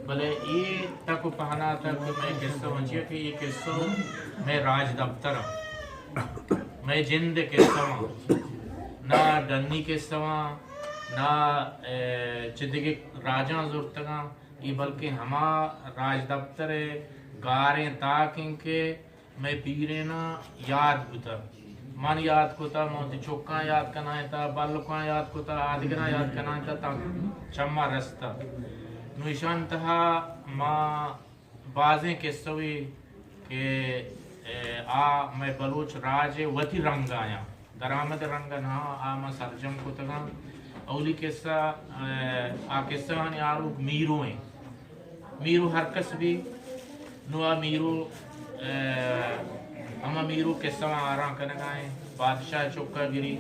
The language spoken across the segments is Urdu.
بلے یہ تک پہنا تھا کہ میں قصہ ونچیا کہ یہ قصہ میں راج دفتر میں جند قصہ نہ ڈنی قصہ نہ چدگی راجاں زورتگاں یہ بلکہ ہما راج دفتر گاریں تاکیں کہ میں پیرینا یاد بتا من یاد کوتا موتی چوکاں یاد کنا تا بالکاں یاد کوتا آدگرہ یاد کنا تا چمہ رستا نوشان تہا ماں بازیں قصہ ہوئی کہ میں بلوچ راج وتی رنگ آیا درآمد رنگ نا میں سرجم کو تگا اولی قصہ قصہ ہنی آروک میرو ہیں میرو ہر کس بھی نوا میرو اما میرو قصہ آرام کرنا ہے بادشاہ چوکا گری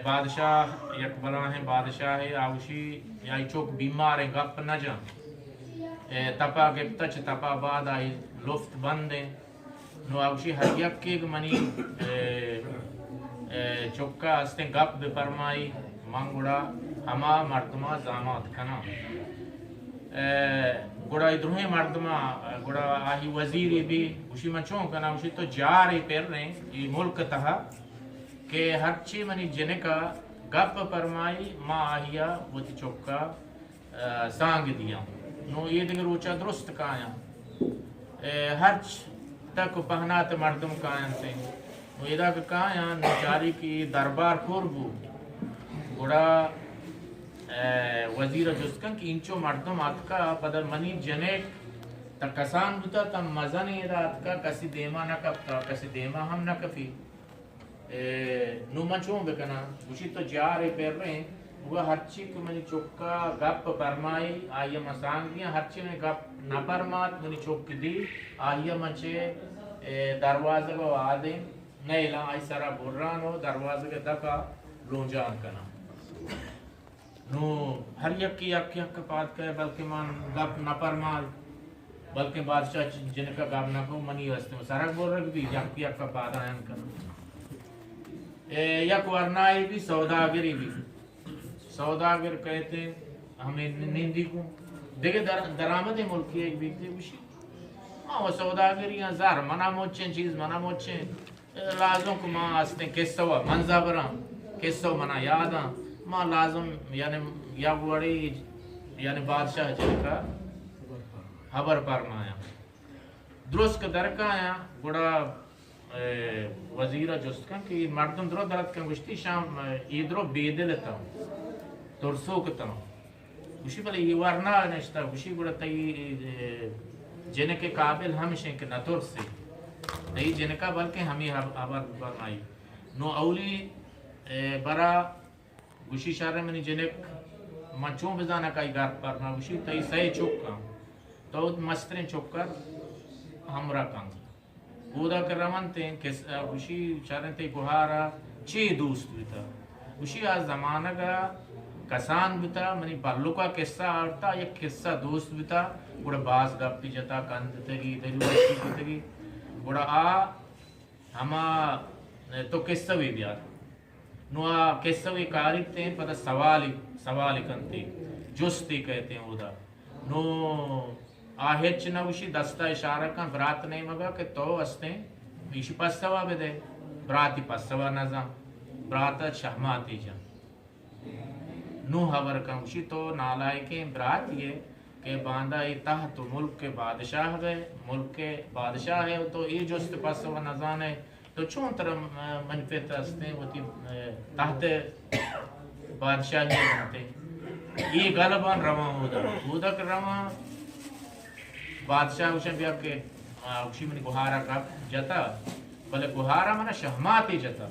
بادشاہ یک بلا ہیں بادشاہ ہے آوشی یا چوک بیمار ہیں گپ نہ جان تپا گپتا چھ تپا بعد آئی لفت بند ہیں نو آوشی ہر یک کے منی چوکا ہستیں گپ بپرمائی منگوڑا ہما مردمہ زامات کنا گوڑا ادھروہیں مردمہ گوڑا آہی وزیری بھی اسی من چون کنا اسی تو جاری پر رہے یہ ملک تہا کہ ہر چی منی جنکا گپ پرمائی ماں آہیا وہ تی چوکا سانگ دیا نو یہ دیگر روچا درست کایا ہر تک پہنات مردم کایا سے نو یہ داک کایا نچاری کی دربار کوربو گوڑا وزیر جسکن کی انچو مردم آتکا پدر منی جنک تا کسان بتا تا مزن رات کا کسی دیما نہ کپتا کسی دیما ہم نہ کفی نو من چون بکنا اسی تو جارے پر رہے وہ ہر چی کو منی چوکا گپ پرمائی آئیے مسانگ دیا ہر چی میں گپ نہ پرمات منی چوک دی آئیے منچے دروازہ کو آدیں نیلا آئی سارا برانو دروازہ کے دکا لونجان کنا نو ہر یک کی یک پات کہے بلکہ من گپ نہ پرمال بلکہ بادشاہ جن کا گپ نہ کو منی ہستے سرک بول رکھ بھی یک پات آئین کرنا یک ورنائی بھی سوداگری بھی سوداگر کہتے ہیں ہمیں نیندی کو دیکھے درآمد ملکی ایک بیتی بشی وہ سوداگریاں زار منا موچیں چیز منا موچیں لازم کو ماں ہستے قصہ ہوا منزہ برام قصہ منا یاداں ماں لازم یعنی یا بڑی یعنی بادشاہ جن کا خبر پرمایا درست کا درکا آیا بڑا وزیرہ جسکن کہ مردم درو درد کن گشتی شام ایدرو بیدلتا ہوں ترسوکتا ہوں گوشی بلے یہ ورنا نشتا گوشی بڑا تی جن کے قابل ہمشیں کہ نہ ترسی تی جن کا بلکہ ہمیں خبر پرمائی نو اولی برا گوشی شارے منی جنک منچوں بزانا کئی گار پرما گوشی تی سہی چوکا تو مسترین چوکر ہمرا کام بودا کر رمان تین گوشی شارے تی گوھارا چی دوست بیتا گوشی آز زمانہ کا کسان بیتا منی بلو کا قصہ آرتا یک قصہ دوست بیتا بڑا باز گپتی جتا کند تگی دلوشی کتگی بڑا ہما تو قصہ بھی بیار نو قصہ بھی کارکتے ہیں پتہ سوالی کنتے جستی کہتے ہیں اودا نو آہچ نوشی دستا اشارہ کن برات نہیں مگا کہ تو استے ایشی پسوا بدے براتی پسوا نظام براتا شہماتی جا نو حور کنوشی تو نالائکیں برات یہ کہ باندھا تحت ملک کے بادشاہ ہے ملک کے بادشاہ ہے تو یہ جست پسوا نظام ہے تو چون طرح منفیت ہستے وہ تحت بادشاہی بنتے یہ غلبان رواں ہودا کر رواں بادشاہ اوشن بیا کہ اوشی منی گوھارا کب جتا بلے گوھارا منا شہماتی جتا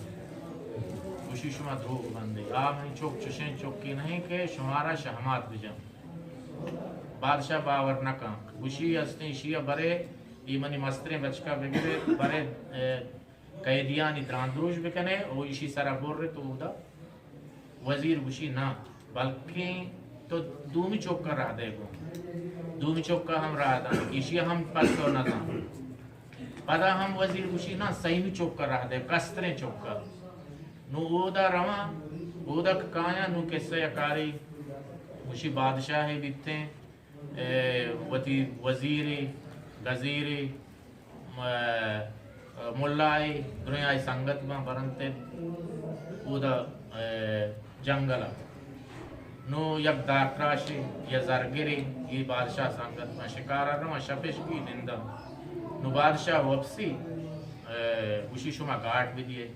اوشی شما دھوک بندے منی چوک چشیں چوکی نہیں کہ شمارا شہمات بجم بادشاہ باور نکا اوشی ہستے شیعہ برے یہ منی مستریں بچکا بگرے برے قیدیانی دراندروش بکنے او ایشی سرا بور رہے تو اودا وزیر گوشی نا بلکہ تو دومی چوکا رہ دے گو دومی چوکا ہم رہ دا ایشی ہم پسو نہ دا پدا ہم وزیر گوشی نا سہیمی چوکا رہ دے کستریں چوکا نو اودا رواں اودا کایا نو کسا یکاری گوشی بادشاہ بیتے وتی وزیری گزیری ملائی دنیا سنگت میں برنتے اودا جنگل نو یک دارتراشی یا زرگری یہ بادشاہ سنگت میں شکارا رہا شپش کی نندہ نو بادشاہ وپسی گوشی شما گاٹ بھی دیئے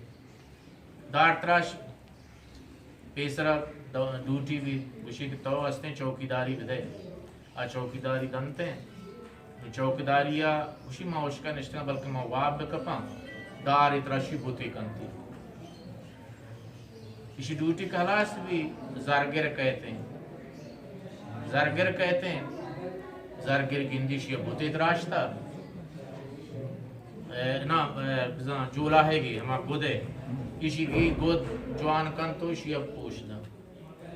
دارتراش پیسرا ڈیوٹی بھی گوشی کی تو ہستے چوکیداری بھی دے چوکیداری دنتے ہیں چوکیداریا گوشی ما اوشکا نشتنا بلکہ ما واب بکپاں دار اتراشی بوتی کنتی اسی ڈیوٹی کا حلاس بھی زرگر کہتے ہیں زرگر کہتے ہیں زرگر گندی شیعہ بوتی اتراشتا نا جولا ہے گی ہما گودے اسی کی گود جوان کن تو شیعہ پوشتا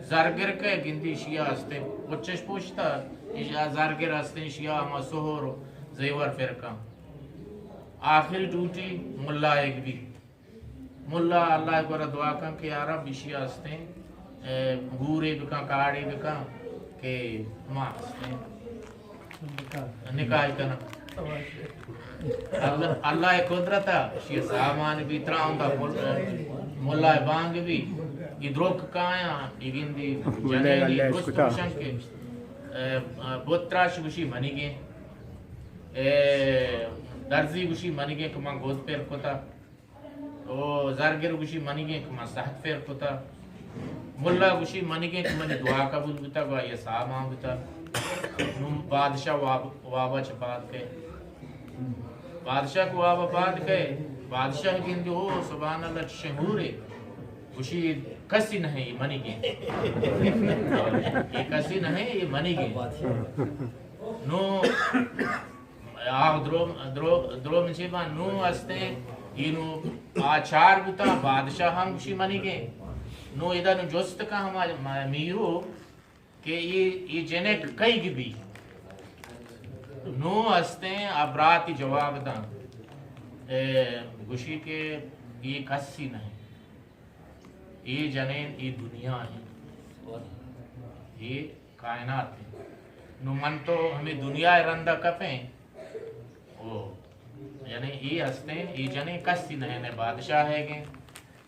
زرگر کہ گندی شیعہ ہستے وچش پوشتا زرگر ہستے شیعہ ہما سہور زیور فرقہ آخر ڈیوٹی ملا ایک بھی ملا اللہ کو دعا کن کہ یارا بشی ہستے گورے بکا کاڑے بکا کہ ماں ہستے نکاح کنا اللہ قدرتا شی سامان بھی تراؤں دا ملا بانگ بھی ادروک کایا ایگندی جنیلی روز پوشن کے بوتراش گوشی منی گئے درزی گوشی منی گئے کما گود پیر کتا زرگر گوشی منی گئے کما صحت پیر کتا ملا گوشی منی گئے کما دعا قبول بتا گوا یہ سامان بتا بادشاہ وابا چپاد کے بادشاہ کو وابا پاد کے بادشاہ گندی ہو سبحان اللہ شہورے گوشی کسی نہیں یہ منی گئے یہ کسی نہیں یہ منی گئے نو آگ درو منشیبا نو ہستے اینو آچار بتا بادشاہ ہم گوشی منی گئے نو ادھا نو جوست کا ہمارے میرو کہ یہ جنک کئی گی نو ہستے ابراتی جواب دا گوشی کے یہ کسی نہیں یہ جنین یہ دنیا ہے یہ کائنات ہے نو من تو ہمیں دنیا رندہ کپیں یعنی یہ ہستے یہ جنین کسی نہیں بادشاہ ہے گے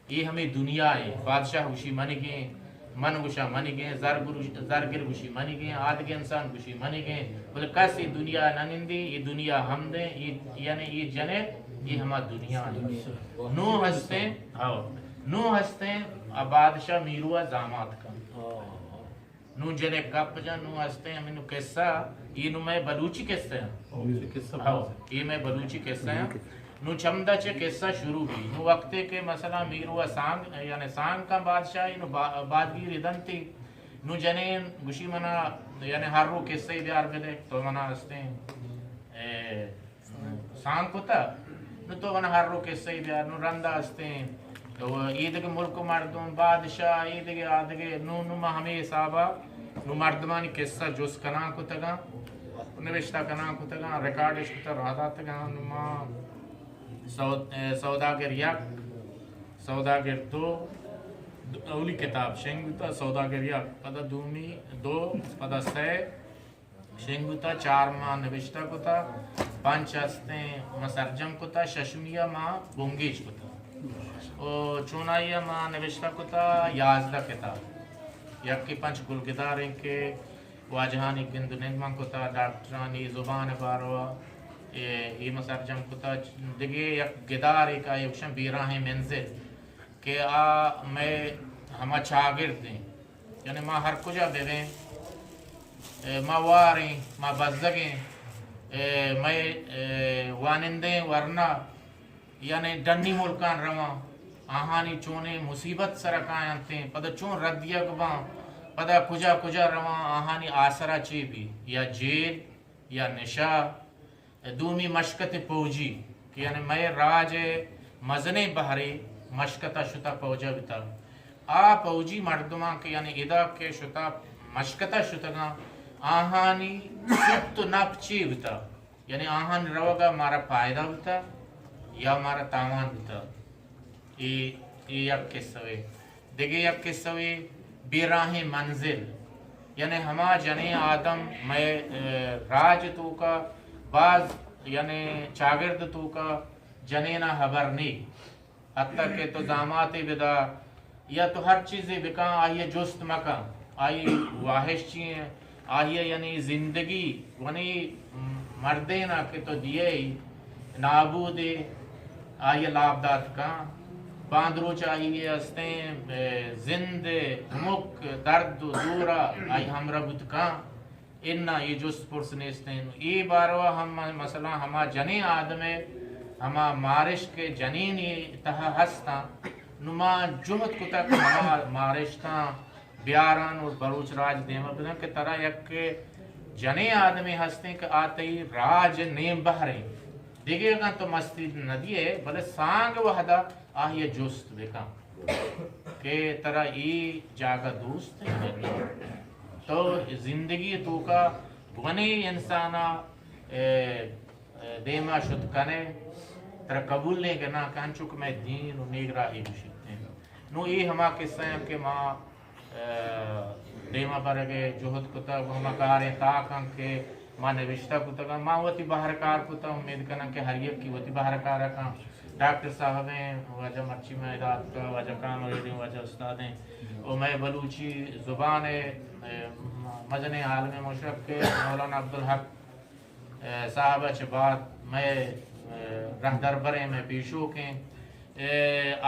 یہ ہمیں دنیا ہے بادشاہ گوشی منی گئے من گوشا منی گئے زرگر گوشی منی گئے آدھگے انسان گوشی منی گئے بولے کسی دنیا ننندی یہ دنیا ہم دیں یعنی یہ جنین یہ ہما دنیا ہے نو ہستے بادشاہ میروا زامات کا نو جنے گپ جا نو ہستے ہمیں نو قصہ یہ نو میں بلوچی قصہ ہیں یہ میں بلوچی قصہ ہیں نو چمدہ چے قصہ شروع بھی نو وقتے کے مثلا میروا سانگ یعنی سانگ کا بادشاہی نو بادگی ردن تھی نو جنے گوشی منا یعنی ہر رو قصہ بیار بدے تو منا ہستے سانگ کو تا نو تو منا ہر رو قصہ بیار نو رندہ ہستے تو عید کے ملک مردم بادشاہ عید کے آدھگے نو ہمیں صحابہ نو مردمانی قصہ جوز کنا کو تگا نوشتہ کنا کو تگا ریکارڈش کو تا رادا تگا نو سوداگر یک سوداگر دو اولی کتاب شنگوتا سوداگر یک پدا دومی دو پدا سے شنگوتا چار ماہ نوشتہ کو تا پانچ ہستے مسرجم کو تا ششمیہ ماہ بونگیچ کو تا چونائیہ ماں نوشتہ کو تا 11 کتاب یکی پنچ گلگداریں کے واجہانی گندنین ماں کو تا ڈاکٹرانی زبان باروا یہ مسرجم کو تا دگے یک گداری کا یکشن بیراہیں منزل کہ میں ہما چاگرد دیں یعنی ماں ہر کجا بیویں ماں واریں ماں بزدگیں میں وانندیں ورنہ یعنی ڈنی ملکان رواں آہانی چونے مصیبت سرکائیں تھیں پدا چون ردیہ گباں پدا کجا کجا رواں آہانی آسرا چی بھی یا جیل یا نشا دومی مشکت پوجی یعنی میں راج مزنے بہری مشکتا شتا پوجا بتا پوجی مردمان کے یعنی ادا کے شتا مشکتا شتا آہانی سکت نپ چی بتا یعنی آہان روگا مارا فائدہ بتا یا ہمارا تاوان بتا یہ یک قصہ ہے دیکھے یک قصہ ہے بیراہیں منزل یعنی ہما جنے آدم میں راج تو کا بعض یعنی چاگرد تو کا جنے نہ خبر نہیں حتیٰ کہ تو دامات بدا یا تو ہر چیزیں بکا آئیے جست مکا آئی واحش چیئیں آئیے یعنی زندگی ونی مردے نہ کہ تو دیے نابودے آئیے لابدات کا باندرو چاہیے استیں زند مک درد دورا آئی ہم ربط کا اننا یہ جست پرس نیستیں ای باروا ہم مثلا ہما جنی آدمے ہما مارش کے جنینی تہا ہستا نما جہد کو تک ہما مارشتا بیاران اور بلوچ راج دیما بدن کہ طرح یک جنے آدمی ہستے کہ آتے ہی راج نیم بہریں دیکھے گا تو مستی ندی ہے بلے سانگ وحدہ آہی جست بکا کہ طرح ای جاگا دوست ہے تو زندگی تو کا غنی انسانا دیما شد کنے ترہ قبول نہیں کرنا کہن چک میں دین و نیگ راہی بشکتے ہیں نو یہ ہما قصہ ہیں کہ ماں دیما برگے جہد کتا ہما کاریں تاکاں کہ ماں نوشتہ کتا ماں وطی باہر کار کتا امید کرنا کہ ہر یک کی وطی باہر کار رکھاں ڈاکٹر صاحب ہیں وجہ مرچی میں اداد کا وجہ کام ریڈیں وجہ استاد ہیں اور میں بلوچی زبان مجن عالم مشرق کے مولانا عبدالحق صاحب چباد میں رہ دربرے میں پیشو کے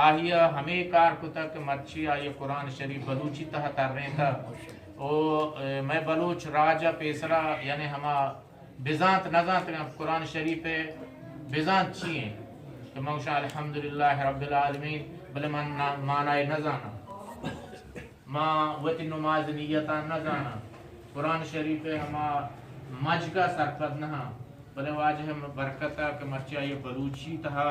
آہیہ ہمیں کار کو تک مرچی آئیے قرآن شریف بلوچی تہ تر رہے تھا میں بلوچ راجہ پیسرا یعنی ہما بیزانت نزانت قرآن شریف بیزانت چیئیں کہ موشا الحمدللہ رب العالمین بلے معنی نزانا ماں وطی نماز نیتا نزانا قرآن شریف ہما مجھ کا سرپد نہا بلے واجہ برکتہ کہ مرچی آئیے بلوچی تہا